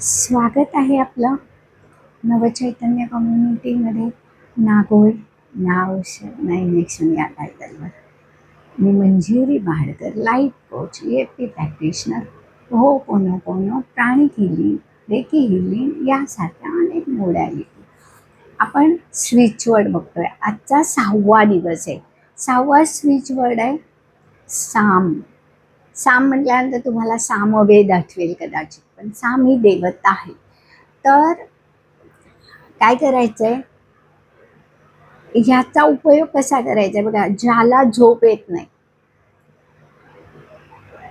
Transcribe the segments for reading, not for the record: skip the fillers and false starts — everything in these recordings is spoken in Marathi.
स्वागत आहे आपलं नवचैतन्य कम्युनिटीमध्ये. नागोळ इंजेक्शन या टायटलवर मी Manjiri Bhadkar, life coach, EFT practitioner, ho'oponopono, pranic healing, reiki healing यासारख्या अनेक मोडॅलिटी आपण स्विच वर्ड बघतोय. आजचा 6वा दिवस आहे. 6वा स्विच वर्ड आहे साम. साम म्हटल्यानंतर तुम्हाला सामवेद आठवेल कदाचित, पण साम ही देवता आहे. तर काय करायचंय, ह्याचा उपयोग कसा करायचा बघा. ज्याला झोप येत नाही,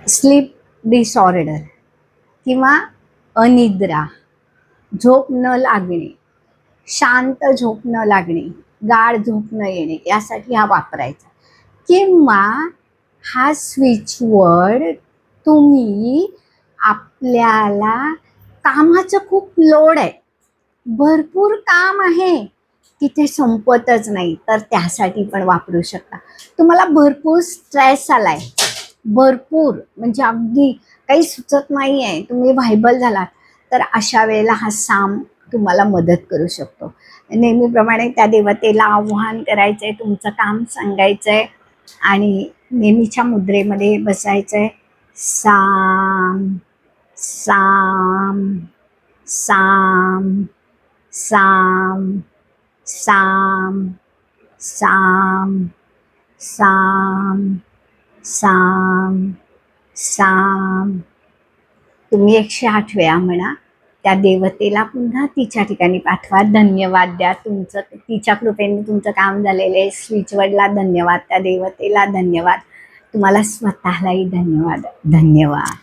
स्लीप डिसऑर्डर किंवा अनिद्रा, झोप न लागणे, शांत झोप न लागणे, गाढ झोप न येणे, यासाठी हा वापरायचा. किंवा हा स्विच वर्ड तुम्ही आपल्याला कामाचं खूप लोड आहे, भरपूर काम आहे, तिथे संपतच नाही, तर त्यासाठी पण वापरू शकता. तुम्हाला भरपूर स्ट्रेस आलाय, भरपूर म्हणजे अगदी काही सुचत नाही आहे, तुम्ही व्हायबल झालात, तर अशा वेळेला हा साम तुम्हाला मदत करू शकतो. नेहमीप्रमाणे त्या देवतेला आव्हान करायचंय, तुमचं काम सांगायचंय आणि नेहमीच्या मुद्रेमध्ये बसायचंय. साम साम साम साम साम साम साम साम साम. तुम्ही 108 वेळा म्हणा. त्या देवतेला पुन्हा तिच्या ठिकाणी पाठवा. धन्यवाद द्या. तुमचं तिच्या कृपेने तुमचं काम झालेलं आहे. स्विचवर्डला धन्यवाद, त्या देवतेला धन्यवाद, तुम्हाला स्वतःलाही धन्यवाद. धन्यवाद.